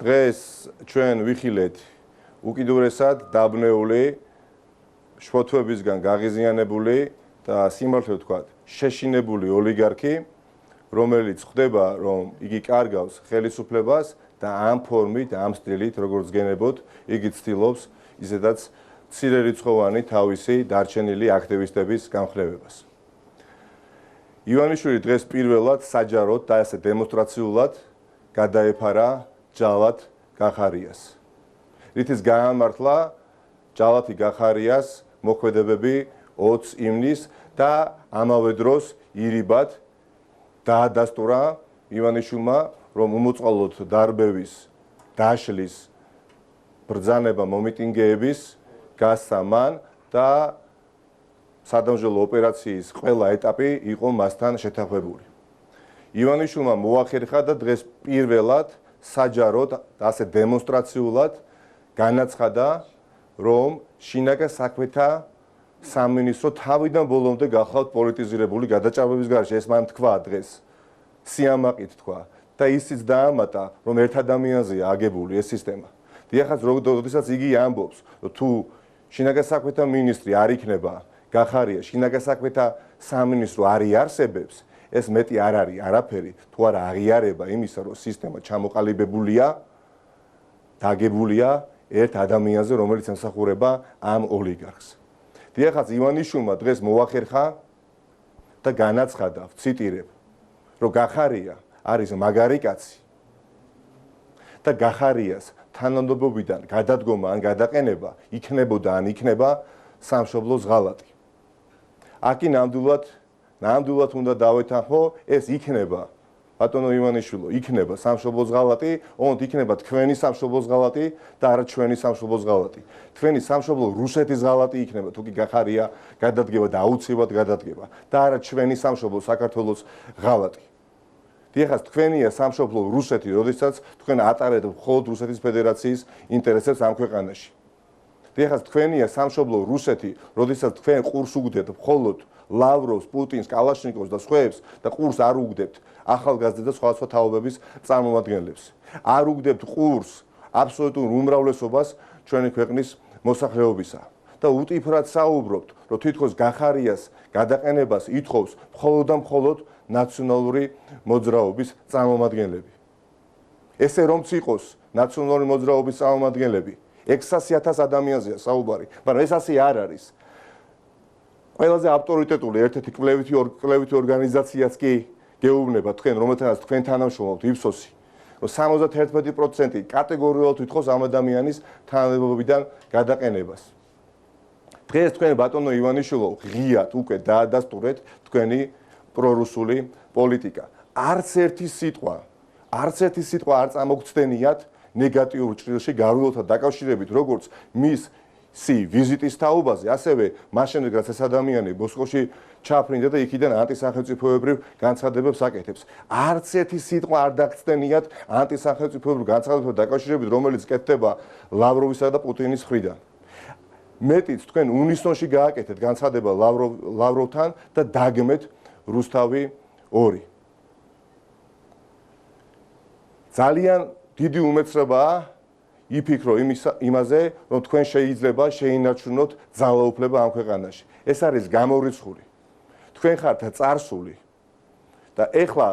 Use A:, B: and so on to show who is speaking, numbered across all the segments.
A: დღეს ჩვენ ვიხილეთ უკიდურესად დაბნეული, შფოთვებისგან გაღიზიანებული და სიმართლე ვთქვათ, შეშინებული ოლიგარქი, რომელიც ხვდება, რომ იგი კარგავს ხელისუფლებას და ამ ფორმით, ამ სტილით, როგორც გენებოდ, იგი ცდილობს ისედაც მცირერიცხოვანი თავისი დარჩენილი აქტივისტების გამხნევებას. ივანიშვილი დღეს პირველად საჯაროდ და ასე დემონსტრაციულად გადაეფარა ჯალათ გახარიას. რითიც გაამართლა ჯალათი გახარიას მოქმედებები 20 ივნისს და ამავე დროს ირიბად დაადასტურა ივანიშვილმა, რომ უმოწყალოდ დარბევის, დაშლის, ბრძანება მომიტინგეების გასცა მან და სადამსჯელო ოპერაციის ყველა ეტაპი იყო მასთან შეთანხმებული. ივანიშვილმა მოახერხა და დღეს პირველად საჯაროდ ასე დემონსტრაციულად განაცხადა, რომ შინაგან საქმეთა სამინისტრო თავიდან ბოლომდე გახლავთ პოლიტიზირებული გადაჭრობების გარეშე. ეს მან თქვა დღეს, სიამაყით თქვა და ისიც დაამატა, რომ ერთ ადამიანზეა აგებული ეს სისტემა. დიახაც, როდესაც იგი ამბობს, რომ თუ შინაგან საქმეთა მინისტრი არ იქნება გახარია, შინაგან საქმეთა სამინისტრო არ იარსებებს, ეს მეტი არ არის არაფერი, თუ არა აღიარება იმისა, რომ სისტემა ჩამოყალიბებულია, დაგებულია ერთ ადამიანზე, რომელიც ემსახურება ამ ოლიგარქს. დიახაც, ივანიშვილმა დღეს მოახერხა და განაცხადა, ვციტირებ, რომ გახარია არის მაგარი კაცი და გახარიას თანამდებობიდან გადადგომა ან გადაყენება იქნებოდა ან იქნება სამშობლოს ღალატი. აქ ნამდვილად უნდა დავეთანხმო, ეს იქნება, ბატონო ივანიშვილო, იქნება სამშობლოს ღალატი, ოღონდ იქნება თქვენი სამშობლოს ღალატი და არა ჩვენი სამშობლოს ღალატი. თქვენი სამშობლო რუსეთის ღალატი იქნება, თუ კი გახარია გადადგება და აუცილებლად გადადგება და არა ჩვენი სამშობლო საქართველოს ღალატი. დიახაც, თქვენია სამშობლო რუსეთი, როდესაც თქვენ ატარებთ მხოლოდ რუსეთის ფედერაციის ინტერესებს ამ ქვეყანაში. დიახაც, თქვენია სამშობლო რუსეთი, როდესაც თქვენ ყურს უგდებთ მხოლოდ ლავროვს, პუტინს, კალაშნიკოვს და სხვაებს და ყურს არ უგდებთ ახალგაზრდა და სხვადასხვა თაობების წარმომადგენლებს. არ უგდებთ ყურს აბსოლუტურ უმრავლესობას ჩვენი ქვეყნის მოსახლეობისა და უტიფრად საუბრობთ, რომ თითქოს გახარიას გადაყენებას ითხოვს მხოლოდ და მხოლოდ ნაციონალური მოძრაობის წარმომადგენლები. ესე რომც იყოს ნაციონალური მოძრაობის წარმომადგენლები, 600,000 ადამიანზეა საუბარი, მაგრამ ეს ასე არ არის. ყველაზე ავტორიტეტული ერთ-ერთი კვლევითი ორგანიზაციაც კი გეუბნება თქვენ, რომელთანაც თქვენ თანამშრომლობთ, იფსოსი, რომ 71% კატეგორიულად ითხოვს ამ ადამიანის თანამდებობიდან გადაყენებას. დღეს თქვენ ბატონო ივანიშვილო ღიად უკვე დაადასტურეთ თქვენი პრორუსული პოლიტიკა. არც ერთი სიტყვა არ წამოგცდენიათ ნეგატიურ ჭრილში გარულოთა დაკავშირებით, როგორც მისი ვიზიტის თაობაზე, ასევე მას შემდეგ, რაც ეს ადამიანი მოსკოვში ჩაფრინდა და იქიდან ანტისახელმწიფოებრივ განცხადებებს აკეთებს. არც ერთი სიტყვა არ დაგცდენიათ ანტისახელმწიფოებრივ განცხადებებთან დაკავშირებით, რომელიც კეთდება ლავროვისა და პუტინის მხრიდან. მეტიც თქვენ უნისონში გააკეთეთ განცხადება ლავროვთან და დაგმეთ რუსთავი 2. ძალიან დიდი უმეცრებაა იფიქრო იმაზე, რომ თქვენ შეიძლება შეინარჩუნოთ ძალაუფლება ამ ქვეყანაში. ეს არის გამორიცხული. თქვენ ხართ წარსული და ეხლა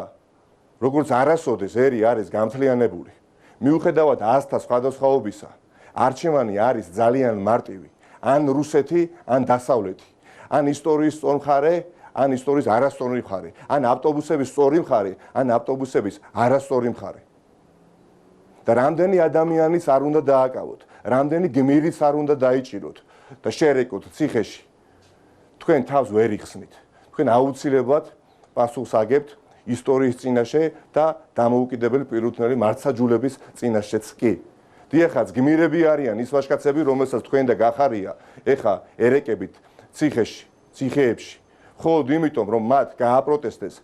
A: როგორც არასოდეს ერი არის გამთლიანებული. მიუხედავად ასთა სხვადასხვაობისა, არჩევანი არის ძალიან მარტივი. ან რუსეთი, ან დასავლეთი. ან ისტორიის სწორ მხარე, ან ისტორიის არასწორი მხარე. ან ავტობუსების სწორი მხარე, ან ავტობუსების არასწორი მხარე. და რამდენი ადამიანის არ უნდა დააკავოთ, რამდენი გმირიც არ უნდა დაიჭიროთ და შერეკოთ ციხეში. თქვენ თავს ვერ იხსნით. თქვენ აუცილებლად პასუხს აგებთ ისტორიის წინაშე და დამოუკიდებელი პირუთვნელი მართლმსაჯულების წინაშეც კი. დიახაც, გმირები არიან ის ვაჟკაცები, რომელსაც თქვენ და გახარია ეხა ერეკებით ციხეებში. მხოლოდ იმიტომ, რომ მათ გააპროტესტეს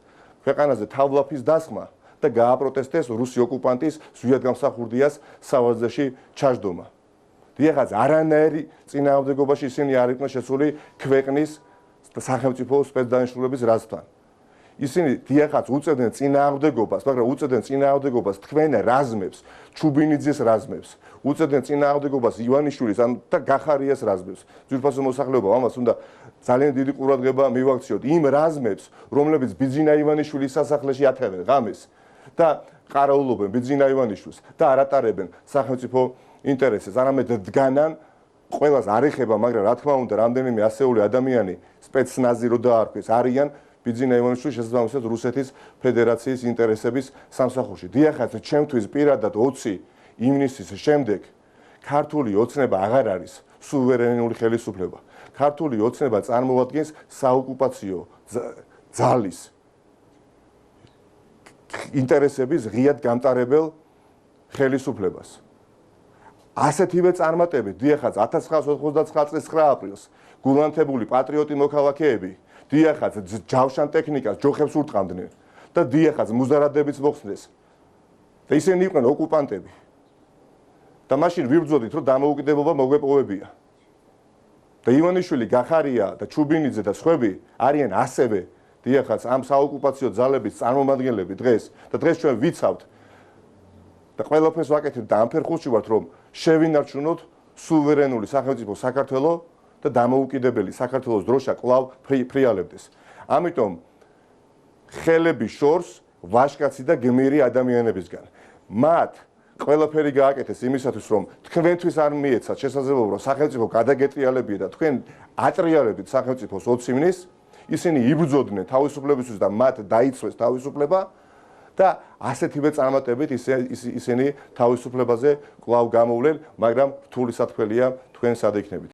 A: ქვეყანაზე თავლაფის დასხმა და გააპროტესტეს რუსი ოკუპანტის ზვიადგამსახურდიას სავარძეში ჩაждდომა. დიახაც, არანაირი წინააღმდეგობაში ისინი არ იყვნენ შესული ქვეყნის სახელმწიფო სპეცდანიშნულების რაზმთან. ისინი დიახაც უწევდნენ წინააღმდეგობას, მაგრამ უწევდნენ წინააღმდეგობას თქვენ რაზმებს, ჩუბინიძის რაზმებს, უწევდნენ წინააღმდეგობას ივანიშვილის და გახარიას რაზმებს. ძვირფასო მოსახლეობა ამას უნდა ძალიან დიდი ყურადღება მივაქციოთ იმ რაზმებს, რომლებიც ბიძინა ივანიშვილის სასახლეში ათევენ ღამეს და ყარაულობენ ბიძინა ივანიშვილს და არ ატარებენ სახელმწიფო ინტერესებს, არამედ დგანან ყველას არ ეხება, მაგრამ რა თქმა უნდა, რამდენიმე ასეული ადამიანი სპეცნაზი რო დაარქვეს, არიან ბიძინა ივანიშვილის შესაბამისად რუსეთის ფედერაციის ინტერესების სამსახურში. დიახაც, ჩემთვის პირადად 20 ივნისის შემდეგ ქართული ოცნება აღარ არის სუვერენული ხელისუფლება. ქართული ოცნება წარმოადგენს საოკუპაციო ძალის ინტერესების ღიად გამტარებელ ხელისუფლებას. ასეთივე წარმატებით, დიახაც 1999 წლის 9 აპრილს გულანთებული პატრიოტი მოქალაქეები დიახაც ჯავშან ტექნიკას ჯოხებს ურტყამდნენ და დიახაც მუზარადებიც მოხსნეს. და ისინი იყვნენ ოკუპანტები. და მაშინ ვიბრძოდით, რომ დამოუკიდებლობა მოგვეპოვებია. და ივანიშვილი, გახარია და ჩუბინიძე და სხვები არიან ასევე დიახაც ამ საოკუპაციო ძალების წარმომადგენლები დღეს და დღეს ჩვენ ვიცავთ და ყველაფერს ვაკეთებთ და ამ ფერხულში ვართ, რომ შევინარჩუნოთ სუვერენული სახელმწიფო საქართველოს და დამოუკიდებელი საქართველოს დროშა კვლავ ფრიალებდეს. ამიტომ ხელების შორს ვაჟკაცი და გმირი ადამიანებისგან. მათ ყველაფერი გააკეთეს იმისათვის, რომ თქვენთვის არ მიეცათ შესაძლებლობა, რომ სახელმწიფო გადაგეტრიალებიეთ და თქვენ ატრიალებდით სახელმწიფოს 20 ივნის, ისინი იბრძოდნენ თავისუფლებისთვის და მათ დაიცვეს თავისუფლება და ასეთივე წარმატებით ისინი თავისუფლებაზე კვლავ გამოვლენ, მაგრამ რთული სათქმელია თქვენ სად იქნებით.